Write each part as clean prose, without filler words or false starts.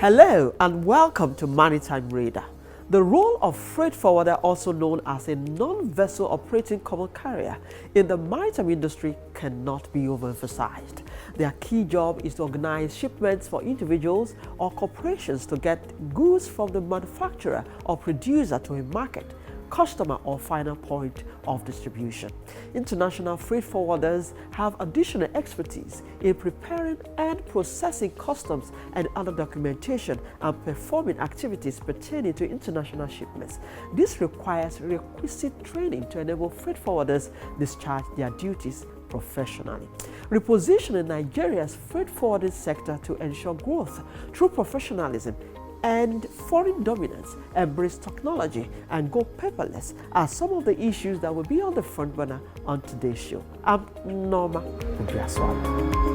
Hello and welcome to Maritime Radar. The role of freight forwarder, also known as a non-vessel operating common carrier in the maritime industry, cannot be overemphasized. Their key job is to organize shipments for individuals or corporations to get goods from the manufacturer or producer to a market, customer or final point of distribution. International freight forwarders have additional expertise in preparing and processing customs and other documentation and performing activities pertaining to international shipments. This requires requisite training to enable freight forwarders discharge their duties professionally. Repositioning Nigeria's freight forwarding sector to ensure growth through professionalism and foreign dominance, embrace technology, and go paperless are some of the issues that will be on the front burner on today's show. I'm Nneoma Obi-Asualo.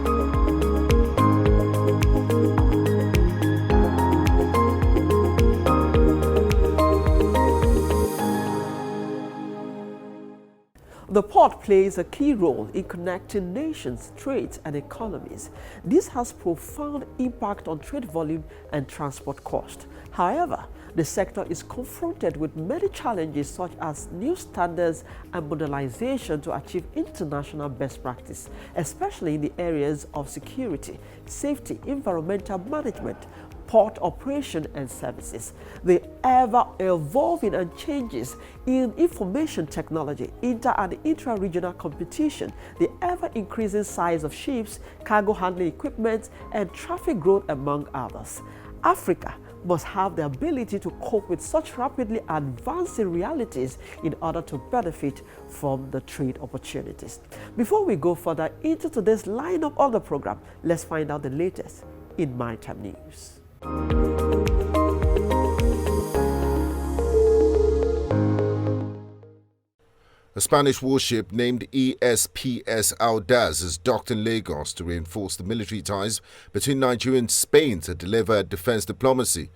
The port plays a key role in connecting nations, trades, and economies. This has profound impact on trade volume and transport cost. However, the sector is confronted with many challenges such as new standards and modernization to achieve international best practice, especially in the areas of security, safety, environmental management, port operation and services. The ever-evolving and changes in information technology, inter- and intra-regional competition, the ever-increasing size of ships, cargo handling equipment, and traffic growth, among others. Africa must have the ability to cope with such rapidly advancing realities in order to benefit from the trade opportunities. Before we go further into today's lineup of the program, let's find out the latest in maritime news. A Spanish warship named ESPS Audaz has docked in Lagos to reinforce the military ties between Nigeria and Spain to deliver defense diplomacy.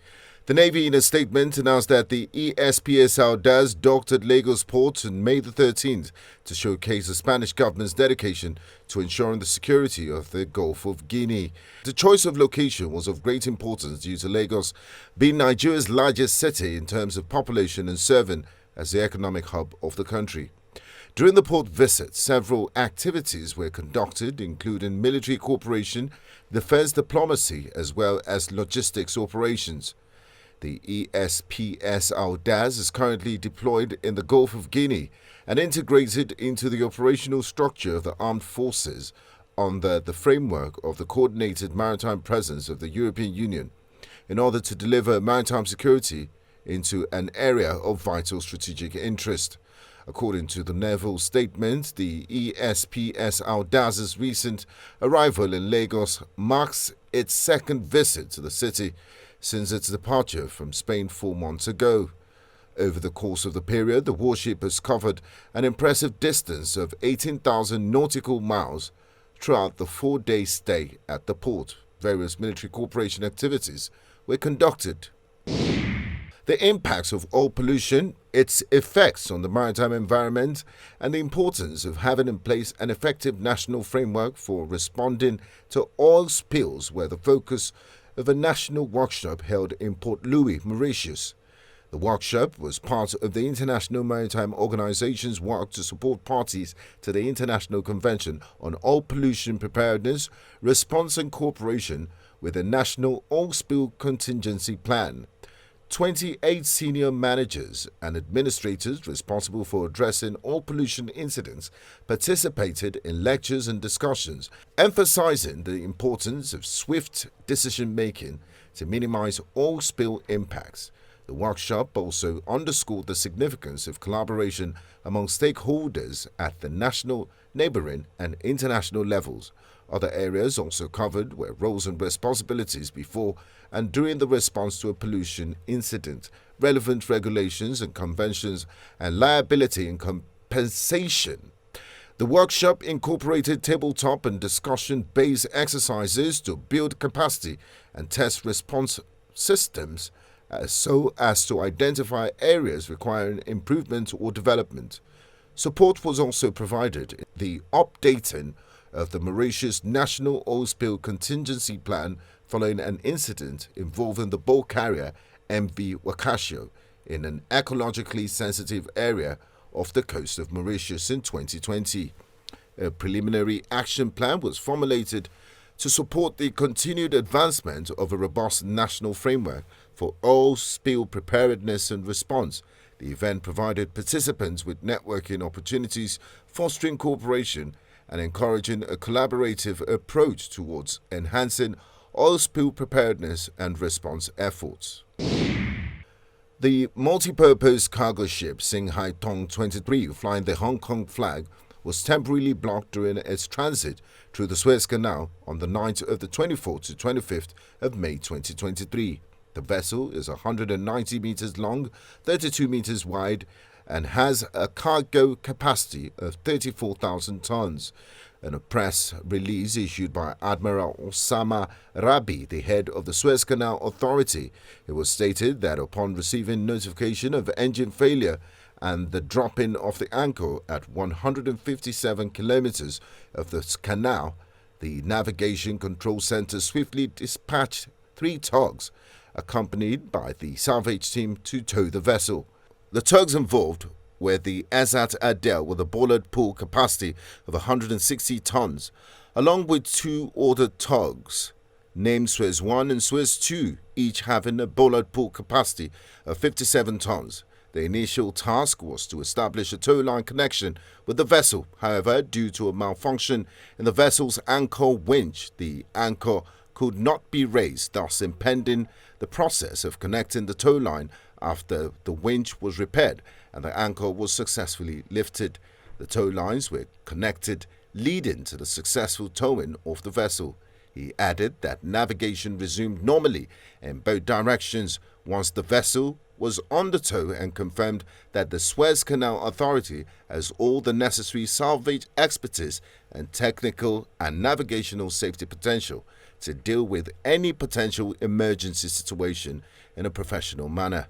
The Navy, in a statement, announced that the ESPS Audaz docked at Lagos port on May the 13th to showcase the Spanish government's dedication to ensuring the security of the Gulf of Guinea. The choice of location was of great importance due to Lagos being Nigeria's largest city in terms of population and serving as the economic hub of the country. During the port visit, several activities were conducted, including military cooperation, defense diplomacy, as well as logistics operations. The ESPS Audaz is currently deployed in the Gulf of Guinea and integrated into the operational structure of the armed forces under the framework of the Coordinated Maritime Presence of the European Union in order to deliver maritime security into an area of vital strategic interest. According to the naval statement, the ESPS Audaz's recent arrival in Lagos marks its second visit to the city since its departure from Spain 4 months ago. Over the course of the period, the warship has covered an impressive distance of 18,000 nautical miles throughout the 4-day stay at the port. Various military cooperation activities were conducted. The impacts of oil pollution, its effects on the maritime environment, and the importance of having in place an effective national framework for responding to oil spills were the focus of a national workshop held in Port Louis, Mauritius. The workshop was part of the International Maritime Organization's work to support parties to the International Convention on Oil Pollution Preparedness, Response and Cooperation with a National Oil Spill Contingency Plan. 28 senior managers and administrators responsible for addressing oil pollution incidents participated in lectures and discussions, emphasizing the importance of swift decision-making to minimize oil spill impacts. The workshop also underscored the significance of collaboration among stakeholders at the national, neighboring, and international levels. Other areas also covered were roles and responsibilities before and during the response to a pollution incident, relevant regulations and conventions, and liability and compensation. The workshop incorporated tabletop and discussion-based exercises to build capacity and test response systems so as to identify areas requiring improvement or development. Support was also provided in the updating of the Mauritius National Oil Spill Contingency Plan following an incident involving the bulk carrier MV Wakasho in an ecologically sensitive area off the coast of Mauritius in 2020. A preliminary action plan was formulated to support the continued advancement of a robust national framework for oil spill preparedness and response. The event provided participants with networking opportunities, fostering cooperation and encouraging a collaborative approach towards enhancing oil spill preparedness and response efforts. The multi-purpose cargo ship Singhai Tong 23, flying the Hong Kong flag, was temporarily blocked during its transit through the Suez Canal on the night of the 24th to 25th of May 2023. The vessel is 190 meters long, 32 meters wide, and has a cargo capacity of 34,000 tons. In a press release issued by Admiral Osama Rabi, the head of the Suez Canal Authority, it was stated that upon receiving notification of engine failure and the dropping of the anchor at 157 kilometers of the canal, the Navigation Control Center swiftly dispatched 3 tugs, accompanied by the salvage team, to tow the vessel. The tugs involved were the Azat Adel with a bollard pull capacity of 160 tons, along with 2 ordered tugs, named Suez 1 and Suez 2, each having a bollard pull capacity of 57 tons. The initial task was to establish a tow line connection with the vessel. However, due to a malfunction in the vessel's anchor winch, the anchor could not be raised, thus impeding the process of connecting the tow line after the winch was repaired and the anchor was successfully lifted. The tow lines were connected, leading to the successful towing of the vessel. He added that navigation resumed normally in both directions once the vessel was on the tow, and confirmed that the Suez Canal Authority has all the necessary salvage expertise and technical and navigational safety potential to deal with any potential emergency situation in a professional manner.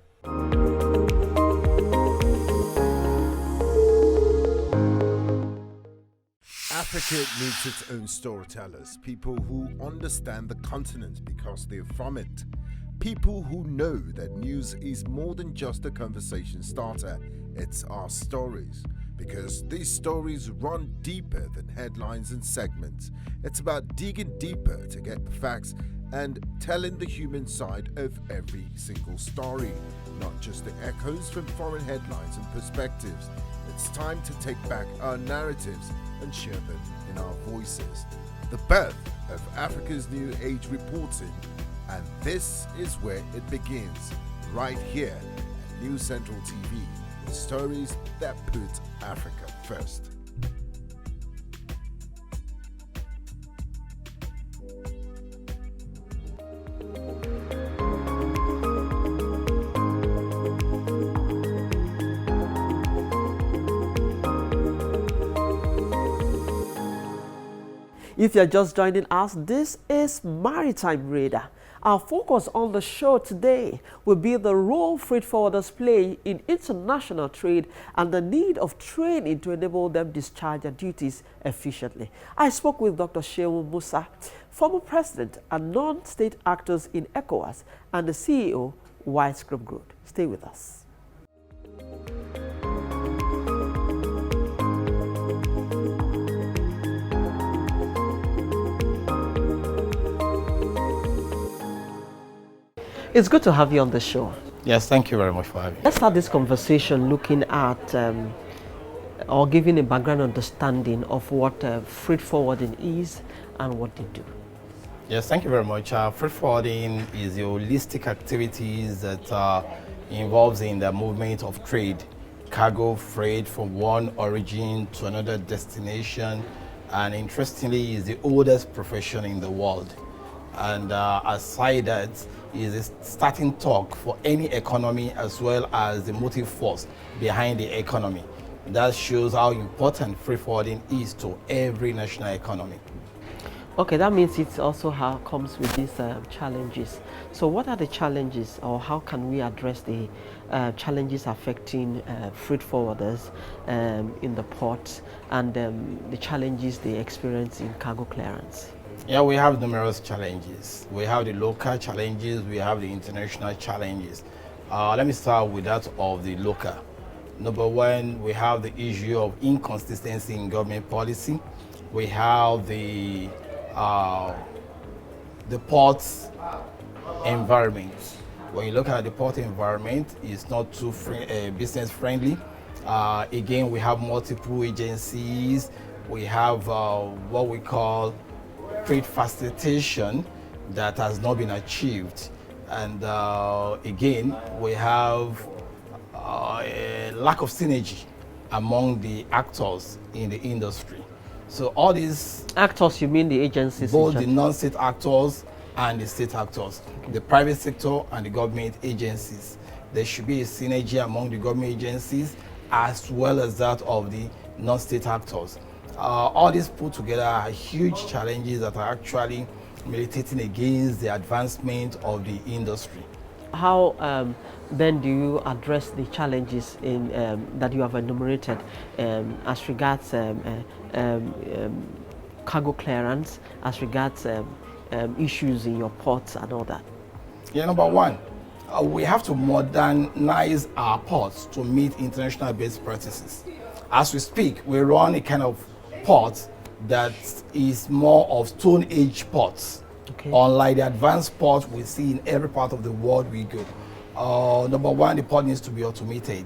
Africa needs its own storytellers, people who understand the continent because they're from it. People who know that news is more than just a conversation starter, it's our stories. Because these stories run deeper than headlines and segments. It's about digging deeper to get the facts and telling the human side of every single story, not just the echoes from foreign headlines and perspectives. It's time to take back our narratives and share them in our voices. The birth of Africa's New Age reporting, and this is where it begins, right here at News Central TV, with stories that put Africa first. If you're just joining us, this is Maritime Radar. Our focus on the show today will be the role freight forwarders play in international trade and the need of training to enable them discharge their duties efficiently. I spoke with Dr. Segun Musa, former president and non-state actors in ECOWAS, and the CEO, Widescope Group. Stay with us. It's good to have you on the show. Yes, thank you very much for having me. Let's start this conversation looking at or giving a background understanding of what freight forwarding is and what they do. Yes, thank you very much. Freight forwarding is the holistic activities that involves in the movement of trade, cargo freight from one origin to another destination, and interestingly is the oldest profession in the world. And aside that, is a starting talk for any economy as well as the motive force behind the economy. That shows how important freight forwarding is to every national economy. Okay, that means it also comes with these challenges. So what are the challenges, or how can we address the challenges affecting freight forwarders in the ports, and the challenges they experience in cargo clearance? Yeah, we have numerous challenges. We have the local challenges, we have the international challenges. Let me start with that of the local. Number one, we have the issue of inconsistency in government policy. We have the ports environment. When you look at the port environment, it's not too business friendly. Again, we have multiple agencies. We have what we call trade facilitation that has not been achieved. And again, we have a lack of synergy among the actors in the industry. So all these Actors, you mean the agencies? both the non-state actors and the state actors, the private sector and the government agencies. There should be a synergy among the government agencies as well as that of the non-state actors. All these put together are huge challenges that are actually militating against the advancement of the industry. How then do you address the challenges in that you have enumerated as regards cargo clearance, as regards issues in your ports and all that? Yeah, number one, we have to modernize our ports to meet international best practices. As we speak, we run a kind of port that is more of Stone Age ports. Okay. Unlike the advanced port we see in every part of the world we go. Number one, the port needs to be automated.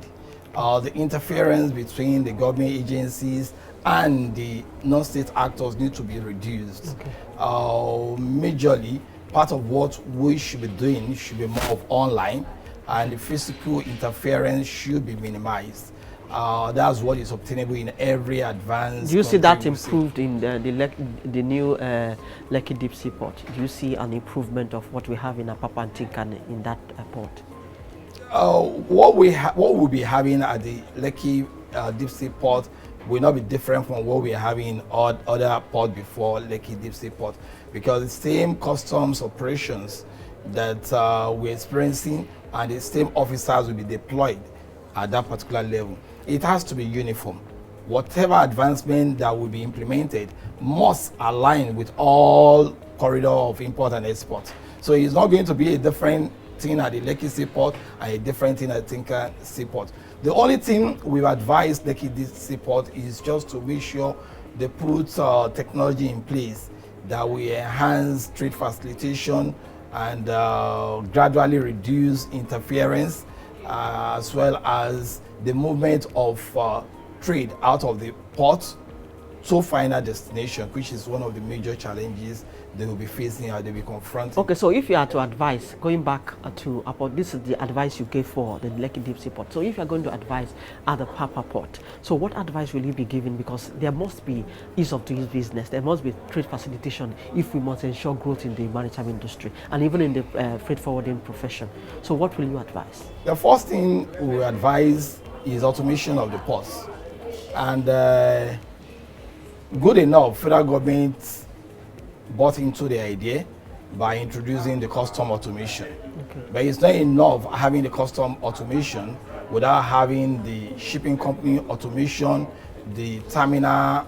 The interference between the government agencies and the non-state actors need to be reduced. Okay. Majorly, part of what we should be doing should be more of online, and the physical interference should be minimized. That's what is obtainable in every advanced. Do you see that improved in the new Lekki Deep Sea Port? Do you see an improvement of what we have in Apapa and Tinkan in that port? What we'll be having at the Lekki Deep Sea Port will not be different from what we are having in other ports before Lekki Deep Sea Port, because the same customs operations that we're experiencing and the same officers will be deployed at that particular level. It has to be uniform. Whatever advancement that will be implemented must align with all corridor of import and export. So it's not going to be a different thing at the Lekki Seaport and a different thing at Tinkan Seaport. The only thing we've advised Lekki Deep Sea Port is just to make sure they put technology in place that will enhance trade facilitation and gradually reduce interference, as well as the movement of trade out of the port to final destination, which is one of the major challenges they will be facing or they will be confronting. Okay, so if you are to advise, going back to Port, this is the advice you gave for the Lekki Deep Sea Port. So if you are going to advise at the Papa Port, so what advice will you be giving? Because there must be ease of doing business, there must be trade facilitation if we must ensure growth in the maritime industry and even in the freight forwarding profession. So what will you advise? The first thing we advise is automation of the ports. And good enough, federal government bought into the idea by introducing the custom automation. Okay. But it's not enough having the custom automation without having the shipping company automation, the terminal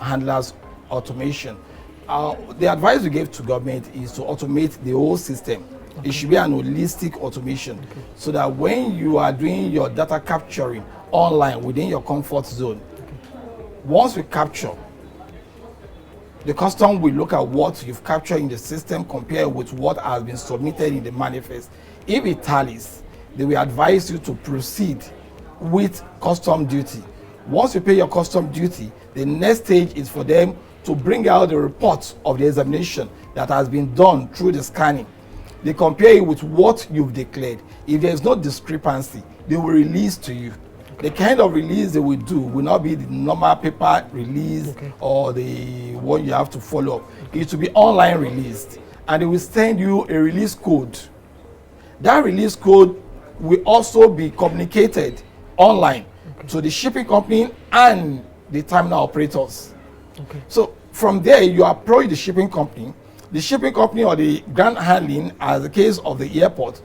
handlers automation. The advice we gave to government is to automate the whole system. Okay. It should be an holistic automation, okay, so that when you are doing your data capturing online within your comfort zone, once we capture, the custom will look at what you've captured in the system compared with what has been submitted in the manifest. If it tallies, they will advise you to proceed with custom duty. Once you pay your custom duty, the next stage is for them to bring out the report of the examination that has been done through the scanning. They compare it with what you've declared. If there is no discrepancy, they will release to you. The kind of release they will do will not be the normal paper release, okay, or the one you have to follow up. It will be online released, and they will send you a release code. That release code will also be communicated online, okay, to the shipping company and the terminal operators. Okay. So from there, you approach the shipping company or the ground handling, as the case of the airport,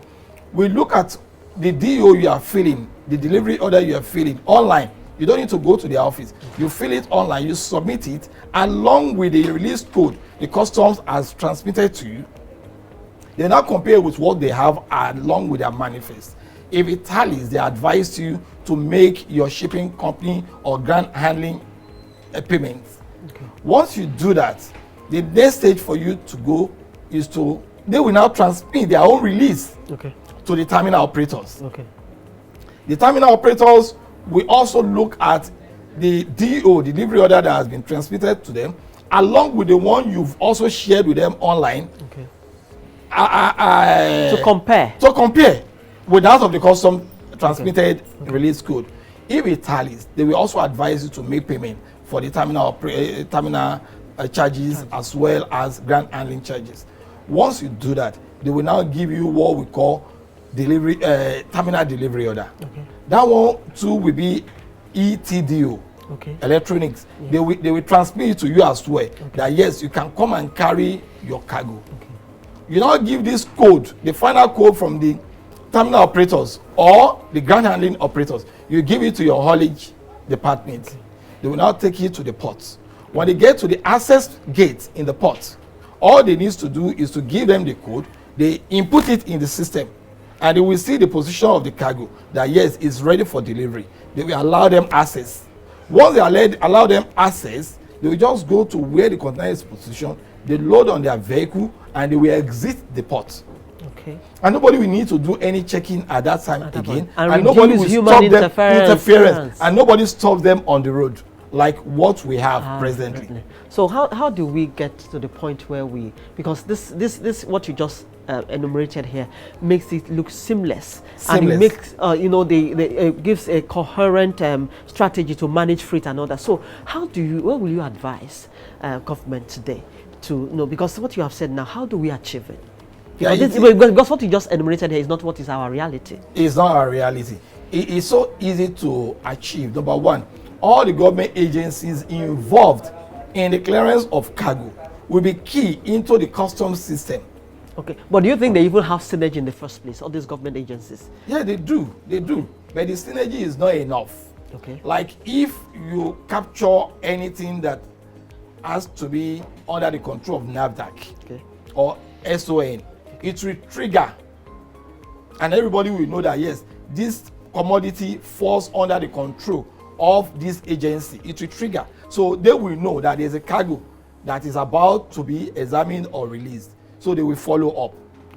will look at the DO you are filling, the delivery order you are filling online You don't need to go to the office. You fill it online, you submit it along with the release code the customs has transmitted to you. They now compare with what they have along with their manifest. If it tallies, they advise you to make your shipping company or ground handling payments. Okay. Once you do that, the next stage for you to go is they will now transmit their own release to the terminal operators. Okay. The terminal operators will also look at the DO, delivery order that has been transmitted to them, along with the one you've also shared with them online. Okay. To compare with that of the custom transmitted release code. If it tallies, they will also advise you to make payment for the terminal charges as well as ground handling charges. Once you do that, they will now give you what we call delivery terminal delivery order. Okay. That one too will be ETDO. Okay. Electronics. Yes. They will transmit it to you as well. Okay. That yes, you can come and carry your cargo. Okay. You now give this code, the final code from the terminal operators or the ground handling operators. You give it to your haulage department. Okay. They will now take it to the port. When they get to the access gate in the port, all they need to do is to give them the code. They input it in the system, and they will see the position of the cargo that yes, it's ready for delivery. They will allow them access. Once they allow them access, they will just go to where the container is positioned. They load on their vehicle and they will exit the port. Okay. And nobody will need to do any checking at that time again. And nobody will stop them interference. And nobody stops them on the road like what we have presently. So how do we get to the point where because this what you just enumerated here makes it look seamless. And it makes it gives a coherent strategy to manage freight and all that. So what will you advise government today to because what you have said now, how do we achieve it? Because what you just enumerated here is not what is our reality. It's not our reality. It is so easy to achieve. Number one, all the government agencies involved in the clearance of cargo will be key into the customs system. Okay, but do you think they even have synergy in the first place, all these government agencies? Yeah, they do. But the synergy is not enough. Okay. Like if you capture anything that has to be under the control of NAFDAC or SON, it will trigger, and everybody will know that yes, this commodity falls under the control of this agency. It will trigger, so they will know that there's a cargo that is about to be examined or released, so they will follow up.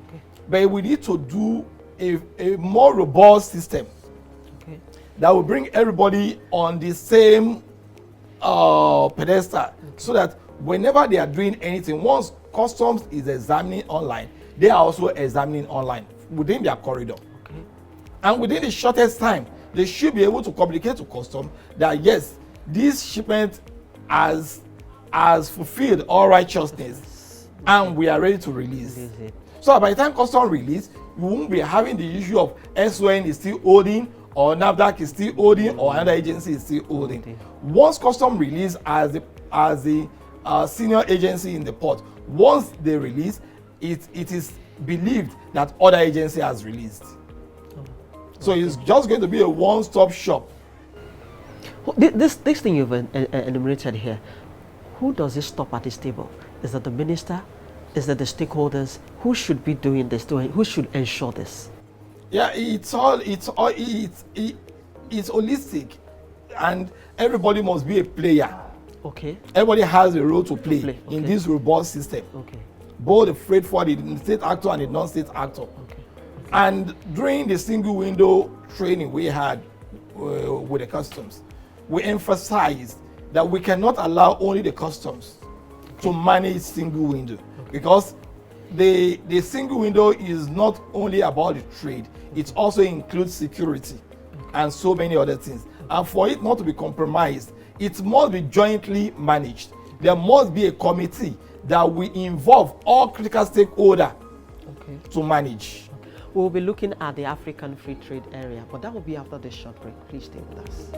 Okay. But we need to do a more robust system that will bring everybody on the same pedestal, so that whenever they are doing anything, once customs is examining online, they are also examining online within their corridor. Okay. And within the shortest time, they should be able to communicate to customs that yes, this shipment has fulfilled all righteousness and we are ready to release. So by the time customs release, you won't be having the issue of SON is still holding, or NAFDAC is still holding, or another agency is still holding. Once customs release as the senior agency in the port, once they release, it is believed that other agency has released. So it's just going to be a one-stop shop. This thing you've enumerated here, who does it stop at this table? Is that the minister? Is that the stakeholders? Who should be doing this? Who should ensure this? Yeah, it's holistic, and everybody must be a player. Okay. Everybody has a role to play in this robust system. Okay. Both the freight forwarder, the state actor and the non-state actor. Okay. And during the single window training we had with the customs, we emphasized that we cannot allow only the customs to manage single window, because the single window is not only about the trade, it also includes security and so many other things. And for it not to be compromised, it must be jointly managed. There must be a committee that will involve all critical stakeholders to manage. We'll be looking at the African free trade area, but that will be after this short break. Please stay with us.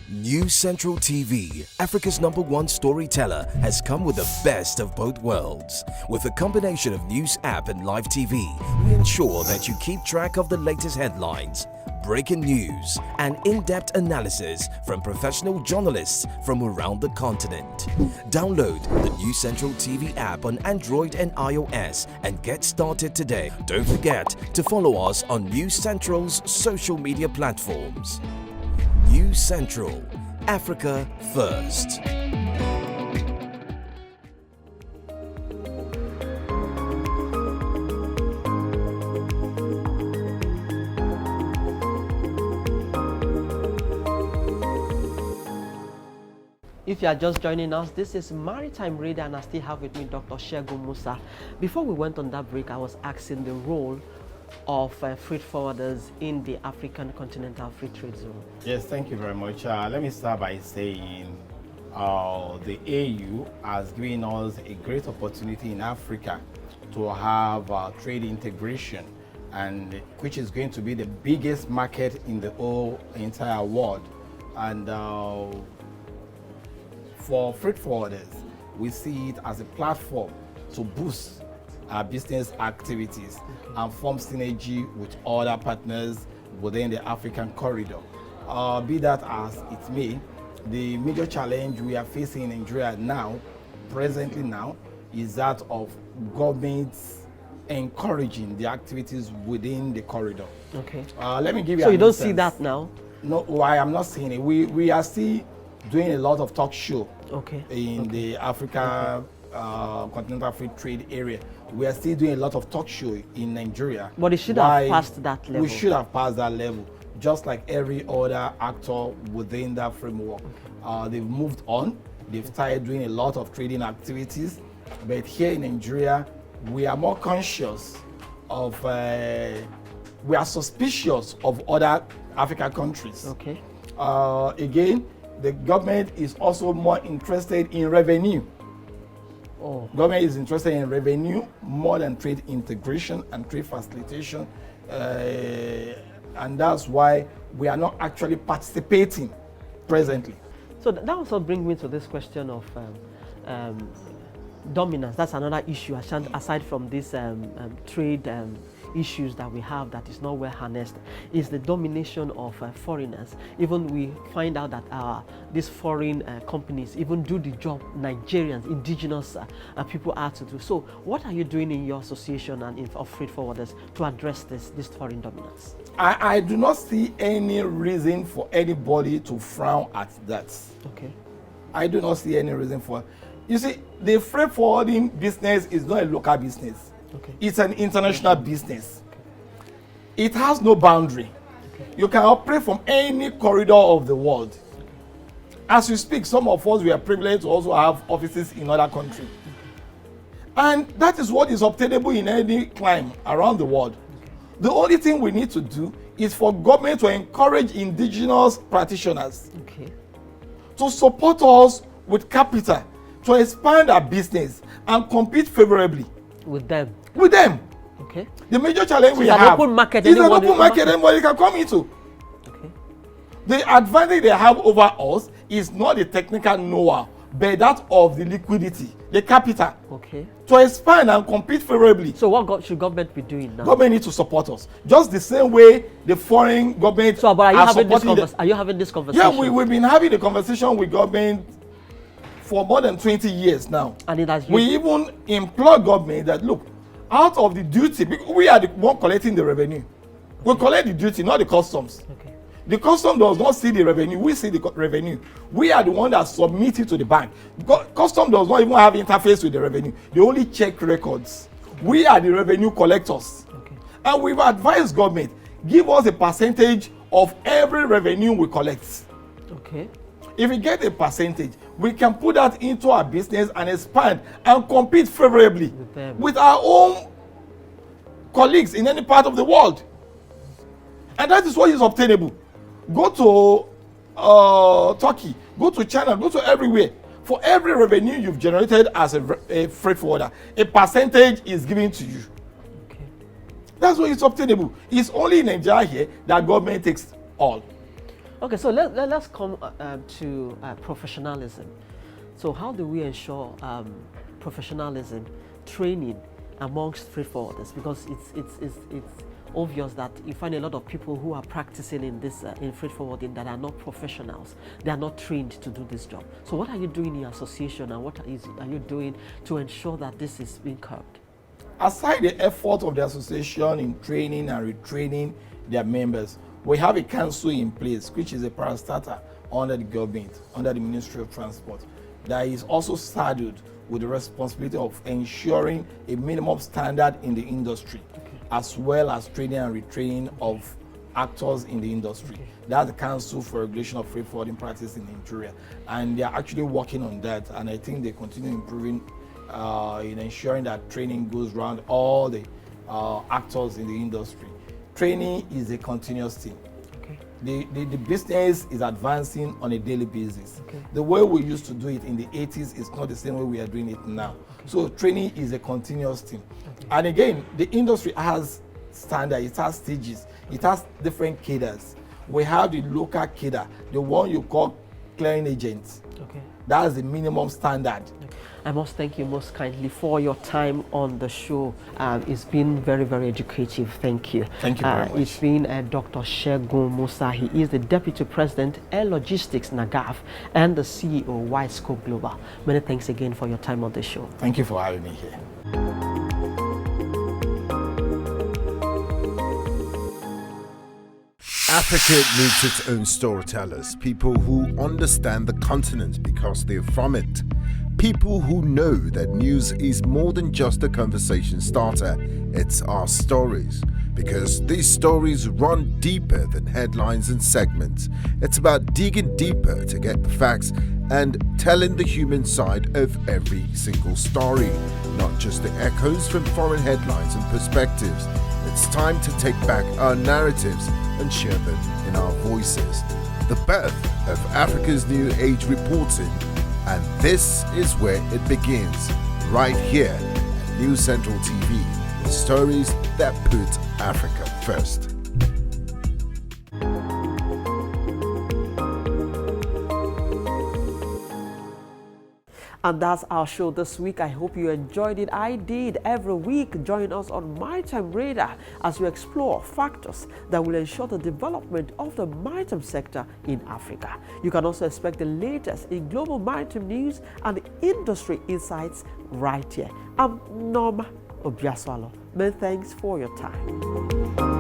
New News Central TV, Africa's #1 storyteller, has come with the best of both worlds. With a combination of news app and live TV, we ensure that you keep track of the latest headlines, breaking news, and in-depth analysis from professional journalists from around the continent. Download the News Central TV app on Android and iOS and get started today. Don't forget to follow us on News Central's social media platforms. News Central, Africa First. If you are just joining us, this is Maritime Radar, and I still have with me Dr. Segun Musa. Before we went on that break, I was asking the role of freight forwarders in the African Continental Free Trade Zone. Yes, thank you very much. Let me start by saying the AU has given us a great opportunity in Africa to have trade integration, and which is going to be the biggest market in the whole entire world. And for freight forwarders, we see it as a platform to boost our business activities and form synergy with other partners within the African corridor. Be that as it may, the major challenge we are facing in Nigeria presently now, is that of governments encouraging the activities within the corridor. Okay. Let me give you So an you don't instance. see that now? No, why I'm not seeing it. We are still doing a lot of talk show in the Africa Continental Free Trade area. We are still doing a lot of talk show in Nigeria. But it should have passed that level. We should have passed that level, just like every other actor within that framework. They've moved on. They've started doing a lot of trading activities. But here in Nigeria, we are more conscious of, we are suspicious of other African countries. Okay. Again, the government is also more interested in revenue. Oh. Government is interested in revenue more than trade integration and trade facilitation. And that's why we are not actually participating presently. So that also brings me to this question of dominance. That's another issue aside from these trade issues that we have that is not well harnessed, is the domination of foreigners. Even we find out that these foreign companies even do the job Nigerians, indigenous people are to do. So what are you doing in your association and of freight forwarders to address this foreign dominance? I do not see any reason for anybody to frown at that. Okay. I do not see any reason for it. You see, the freight forwarding business is not a local business. Okay. It's an international business. Okay. It has no boundary. Okay. You can operate from any corridor of the world. Okay. As we speak, some of us, we are privileged to also have offices in other countries. Okay. And that is what is obtainable in any clime around the world. Okay. The only thing we need to do is for government to encourage indigenous practitioners to support us with capital to expand our business and compete favorably with them. Okay. The major challenge we have is an open market anybody can come into. Okay. The advantage they have over us is not the technical know-how, but that of the liquidity, the capital. Okay. To expand and compete favorably. So what should government be doing now? Government needs to support us, just the same way the foreign government. So, but are you having this conversation? Yeah, we've been having the conversation with government for more than 20 years now. And it has we even implore government that, look, out of the duty, we are the one collecting the revenue. We collect the duty, not the customs. Okay. The custom does not see the revenue, we see the revenue. We are the one that submit it to the bank. Custom does not even have interface with the revenue. They only check records. We are the revenue collectors. Okay. And we've advised government, give us a percentage of every revenue we collect. Okay. If we get a percentage, we can put that into our business and expand and compete favorably with our own colleagues in any part of the world. And that is what is obtainable. Go to Turkey, go to China, go to everywhere. For every revenue you've generated as a freight forwarder, a percentage is given to you. Okay. That's what is obtainable. It's only in Nigeria here that government takes all. Okay, so let's come to professionalism. So how do we ensure professionalism, training amongst freight forwarders? Because it's obvious that you find a lot of people who are practicing in this in freight forwarding that are not professionals. They are not trained to do this job. So what are you doing in your association, and what are you doing to ensure that this is being curbed? Aside the effort of the association in training and retraining their members, we have a council in place, which is a parastatal under the government, under the Ministry of Transport, that is also saddled with the responsibility of ensuring a minimum standard in the industry, as well as training and retraining of actors in the industry. That's the Council for Regulation of Freight Forwarding Practice in Nigeria, and they are actually working on that, and I think they continue improving in ensuring that training goes around all the actors in the industry. Training is a continuous thing. Okay. The business is advancing on a daily basis. Okay. The way we used to do it in the 80s is not the same way we are doing it now. Okay. So training is a continuous thing. Okay. And again, the industry has standards, it has stages, it has different cadres. We have the local cadre, the one you call clearing agents. Okay. That's the minimum standard. Okay. I must thank you most kindly for your time on the show. It's been very, very educative. Thank you. Thank you very much. It's been Dr. Segun Musa. He is the Deputy President, Air Logistics NAGAFF, and the CEO, Widescope Global. Many thanks again for your time on the show. Thank you for having me here. Africa needs its own storytellers, people who understand the continent because they're from it. People who know that news is more than just a conversation starter, it's our stories. Because these stories run deeper than headlines and segments. It's about digging deeper to get the facts and telling the human side of every single story, not just the echoes from foreign headlines and perspectives. It's time to take back our narratives and share them in our voices. The birth of Africa's New Age reporting. And this is where it begins, right here at News Central TV, with stories that put Africa first. And that's our show this week. I hope you enjoyed it. I did. Every week, join us on Maritime Radar as we explore factors that will ensure the development of the maritime sector in Africa. You can also expect the latest in global maritime news and the industry insights right here. I'm Nneoma Obi-Asualo. Many thanks for your time.